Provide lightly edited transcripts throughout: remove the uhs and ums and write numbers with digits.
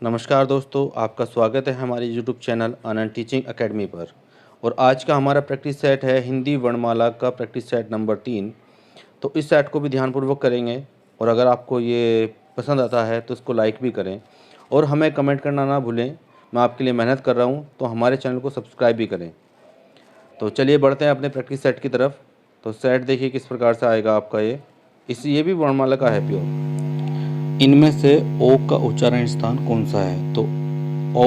नमस्कार दोस्तों, आपका स्वागत है हमारे यूट्यूब चैनल आनंद टीचिंग एकेडमी पर। और आज का हमारा प्रैक्टिस सेट है हिंदी वर्णमाला का प्रैक्टिस सेट नंबर 3। तो इस सेट को भी ध्यानपूर्वक करेंगे और अगर आपको ये पसंद आता है तो इसको लाइक भी करें और हमें कमेंट करना ना भूलें। मैं आपके लिए मेहनत कर रहा हूँ, तो हमारे चैनल को सब्सक्राइब भी करें। तो चलिए बढ़ते हैं अपने प्रैक्टिस सेट की तरफ। तो सेट देखिए किस प्रकार से आएगा आपका ये भी वर्णमाला का है प्योर। इनमें से ओ का उच्चारण स्थान कौन सा है? तो ओ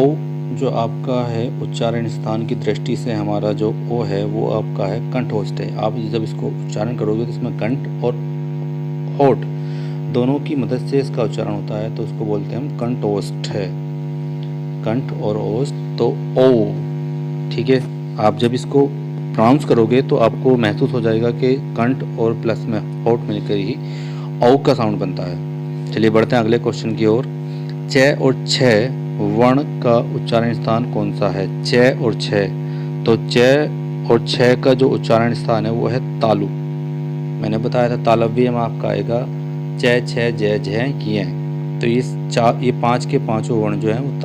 जो आपका है उच्चारण स्थान की दृष्टि से हमारा जो ओ है वो आपका है कंठोष्ठ है। आप जब इसको उच्चारण करोगे तो इसमें कंठ और होठ दोनों की मदद से इसका उच्चारण होता है, तो उसको बोलते हैं हम कंठोष्ठ है। कंठ और ओष्ठ तो ओ, ठीक है। आप जब इसको प्रोनाउंस करोगे तो आपको महसूस हो जाएगा कि कंठ और प्लस में होठ मिलकर ही ओ का साउंड बनता है। चलिए बढ़ते हैं अगले क्वेश्चन की ओर। च और छ वर्ण का उच्चारण स्थान कौन सा है? च और छ, तो च और छ का जो उच्चारण स्थान है वो है तालु। मैंने बताया था तालव्य में आपका आएगा च छ ज झ किए। तो ये पांच के पांचों वर्ण जो हैं वो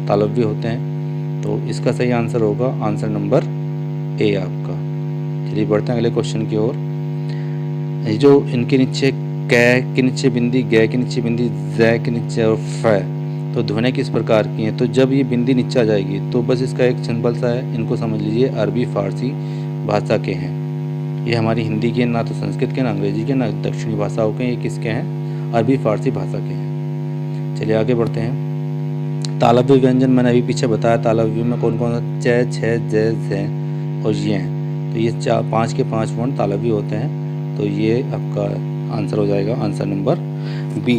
तालव्य होते हैं। तो इसका सही आंसर होगा आंसर नंबर ए आपका। चलिए बढ़ते हैं अगले क्वेश्चन की ओर। ये जो इनके नीचे क के नीचे बिंदी, ग के नीचे बिंदी, ज के नीचे और फ, तो ध्वनि किस प्रकार की है? तो जब ये बिंदी नीचे आ जाएगी तो बस इसका एक सिंपल सा है, इनको समझ लीजिए अरबी फारसी भाषा के हैं। ये हमारी हिंदी के, ना तो संस्कृत के, ना अंग्रेजी के, ना दक्षिणी भाषाओं के, ये किसके हैं? अरबी फारसी भाषा के हैं। चलिए आगे बढ़ते हैं। तालव्य व्यंजन मैंने अभी पीछे बताया, तालव्य में कौन कौन सा? च छ ज झ और ये हैं। तो ये पाँच के पाँच वर्ण तालव्य होते हैं। तो ये आपका आंसर हो जाएगा आंसर नंबर बी।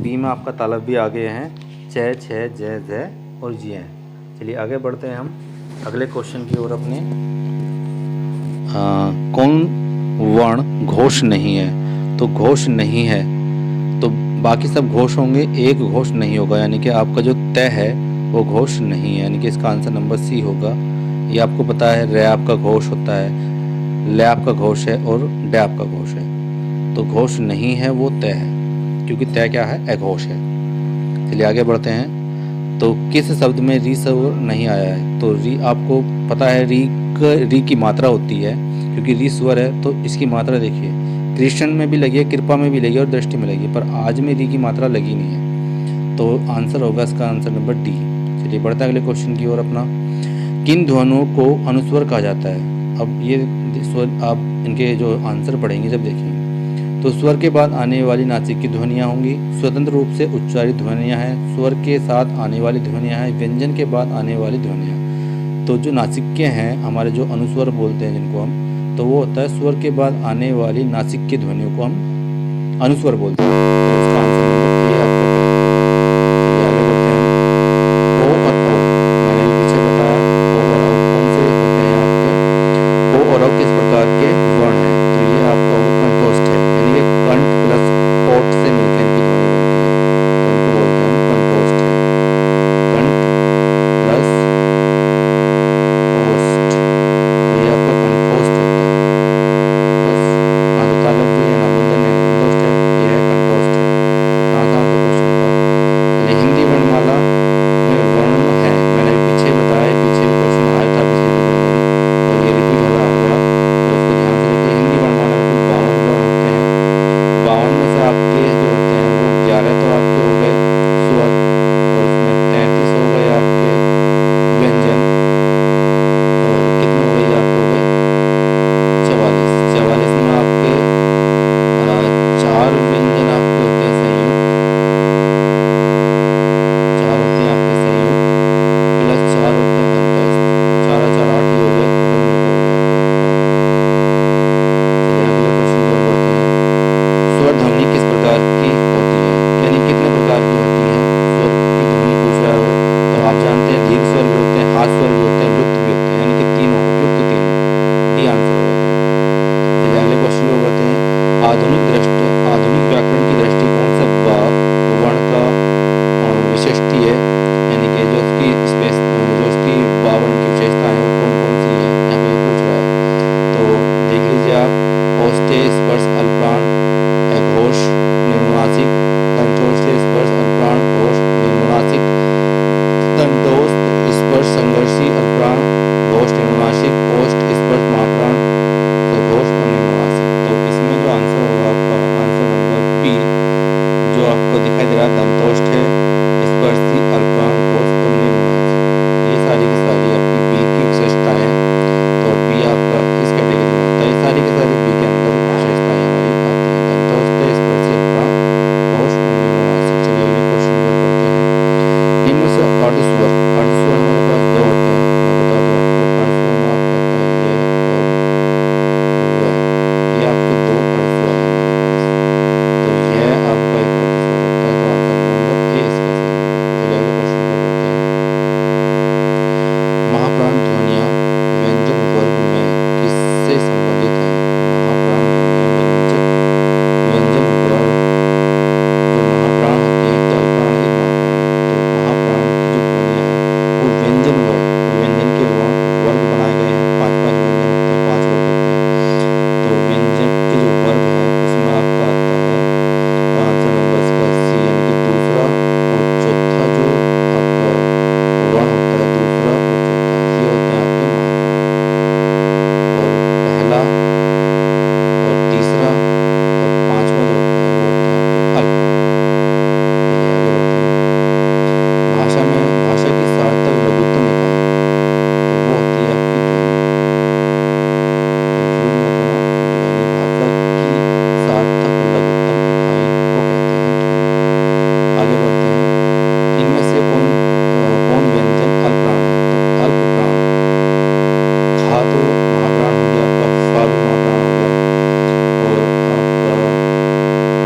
बी में आपका तालव्य आ गए हैं छ छ ज झ और जी हैं। चलिए आगे बढ़ते हैं हम अगले क्वेश्चन की ओर अपने। कौन वर्ण घोष नहीं है? तो घोष नहीं है तो बाकी सब घोष होंगे, एक घोष नहीं होगा, यानी कि आपका जो तय है वो घोष नहीं है, यानी कि इसका आंसर नंबर सी होगा। ये आपको पता है र आपका घोष होता है, ल आपका घोष है और ड आपका घोष है। तो घोष नहीं है वो तय है, क्योंकि तय क्या है? अघोष है। चलिए आगे बढ़ते हैं। तो किस शब्द में री स्वर नहीं आया है? तो री आपको पता है री की मात्रा होती है, क्योंकि री स्वर है तो इसकी मात्रा देखिए, कृष्ण में भी लगी है, कृपा में भी लगी है और दृष्टि में लगी है, पर आज में री की मात्रा लगी नहीं है। तो आंसर होगा इसका आंसर नंबर डी। चलिए बढ़ते हैं अगले क्वेश्चन की ओर अपना। किन ध्वनियों को अनुस्वर कहा जाता है? अब ये स्वर आप इनके जो आंसर पढ़ेंगे जब देखेंगे तो स्वर के बाद आने वाली नासिक की ध्वनियाँ होंगी, स्वतंत्र रूप से उच्चारित ध्वनियाँ हैं, स्वर के साथ आने वाली ध्वनियाँ हैं, व्यंजन के बाद आने वाली ध्वनियाँ। तो जो नासिक के हैं हमारे, जो अनुस्वर बोलते हैं जिनको हम, तो वो होता है स्वर के बाद आने वाली नासिक की ध्वनियों को हम अनुस्वर बोलते हैं। तो इसका आंसर नंबर ए आपका करेक्ट है। आगे बढ़ते हैं। ओ और औ, मैंने भी पीछे बताया ओ और औ कौन से होते हैं आपके? ओ और औ किस प्रकार के वर्ण हैं? तो ये आपका वो कंठोष्ठ है, यानी कि कंठ प्लस ओठ से मिलकर इनकी ध्वनि बनती है, तो इनको बोलते हैं हम कंठोष्ठ है। कंठ प्लस ओष्ठ, तो ये आपका कंठोष्ठ होता है। बस हाँ, जो तालव्य है ना, मूर्धन्य है, कंठोष्ठ है, ये है कंठोष्ठ है। इनमें से कौन व्यंजन अल्पप्राण है? तो अल्पप्राण खा तो महाप्राण हो गया आपका, फा भी महाप्राण हो गया, और आपका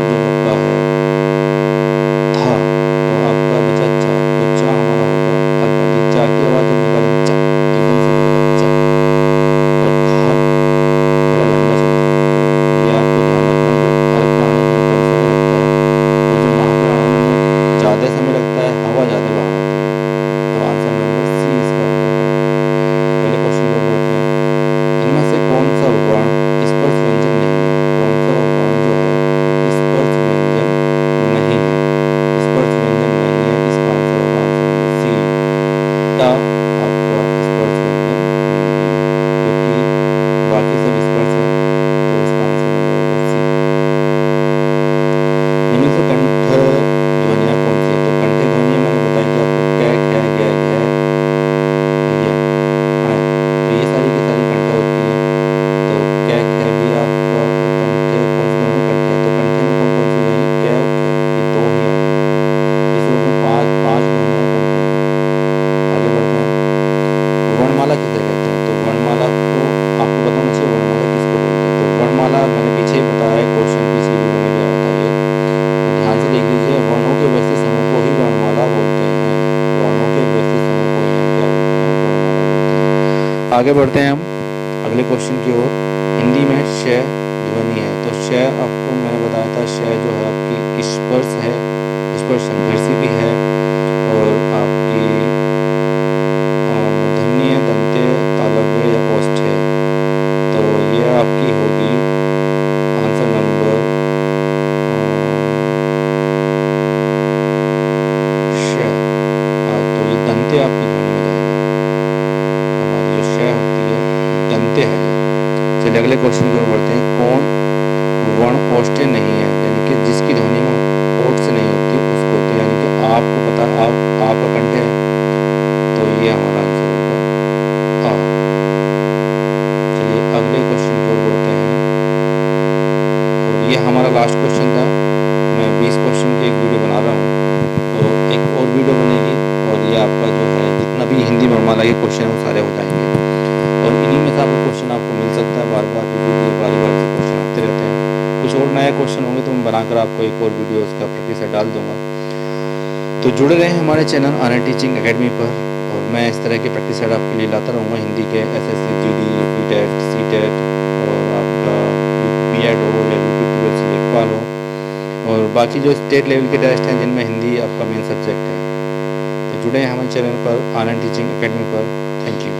जो आपका है था, तो आपका बचा चा, तो चा हमारा होगा अल्पप्राण। ये चा की आवाज़ जब निकालेंगे चा एकदम से निकलेगा चा, और खा थोड़ा लंबा चलेगा। तो ये आपको ध्यान रखना, जो अल्पप्राण है इसमें कम समय लगता है, और जो महाप्राण है उनमें ज़्यादा समय लगता है, हवा ज़्यादा बाहर आती है। तो आंसर नंबर सी इसका होगा। अगले क्वेश्चन की ओर बढ़ते हैं। इनमें से कौन सा वर्ण स्पर्श व्यंजन नहीं है? कौन सा वर्ण जो है वो स्पर्श व्यंजन नहीं है? स्पर्श व्यंजन नहीं है, इसका आंसर होगा आंसर नंबर सी, टा आपका स्पर्श व्यंजन नहीं है, क्योंकि बाकी सब स्पर्श हैं, तो इसका आंसर नंबर होगा सी। निम्न से कंठ ध्वनियाँ कौन सी है? तो कंठ ध्वनियाँ मैंने बताई कि आपको कै, खे, गे, घे, ये है, तो ये सारी की सारी कंठ होती हैं। तो कै, खे भी आपका कंठे, कौन सी ध्वनि में कंठे है? तो कंठे में कौन कौन सी ध्वनि? कै और खे, ये दो ही आ रही है। इस रूप में पांच ध्वनियाँ कंठे की। आगे बढ़ते हैं। वर्णमाला किसे कहते हैं? तो वर्णमाला को आपको बताना चाहिए, वर्णमाला किसको बोलते हैं? तो वर्णमाला मैंने पीछे ही बताया है, क्वेश्चन पिछली वीडियो में भी आया था ये, तो ध्यान से देख लीजिए। वर्णों के व्यवस्थित समूह को ही वर्णमाला बोलते हैं। वर्णों के व्यवस्थित समूह को ही हम क्या बोलते हैं? वर्णमाला बोलते हैं। आगे बढ़ते हैं हम अगले क्वेश्चन की ओर। हिंदी में श ध्वनि है, तो श आपको मैंने बताया था, श जो है आपकी स्पर्श है, स्पर्श संघर्षी भी है, और आपकी मूर्धन्य, दंत्य, तालव्य या ओष्ठ्य, तो ये आपकी होगी आंसर नंबर श। तो ये दंत्य आपकी ध्वनि में जाएगी, हमारी जो श होती है दंत्य है ये। चलिए अगले क्वेश्चन की ओर बढ़ते हैं। कौन वर्ण ओष्ठ्य नहीं है, यानी कि जिसकी ध्वनि में ओठ से नहीं होती उसको, तो यानी कि आपको पता आपका कंठ है, तो ये हमारा आंसर होगा आ। चलिए अगले क्वेश्चन की ओर बढ़ते हैं, और ये हमारा लास्ट क्वेश्चन था। मैं 20 क्वेश्चन की एक वीडियो बना रहा हूँ, तो एक और वीडियो बनेगी, और ये आपका जो है जितना भी हिंदी वर्णमाला के क्वेश्चन है वो सारे हो जाएंगे, और इन्हीं में से आपको क्वेश्चन आपको मिल सकता है बार बार, क्योंकि बारी बार से क्वेश्चन आते रहते हैं। कुछ और नए क्वेश्चन होंगे तो मैं बनाकर आपको एक और वीडियो उसका प्रैक्टिस सेट डाल दूंगा। तो जुड़े रहें हमारे चैनल ऑनलाइन टीचिंग एकेडमी पर, और मैं इस तरह के प्रैक्टिस सेट आपके लिए लाता रहूँगा। हिंदी के SSC, GD, PTET, CTET, और आपका B.Ed हो या UP 12 से लेखपाल हो, और बाकी जो स्टेट लेवल के टेस्ट हैं जिनमें हिंदी आपका मेन सब्जेक्ट है। तो जुड़े हैं हमारे चैनल पर ऑनलाइन टीचिंग एकेडमी पर। Thank you.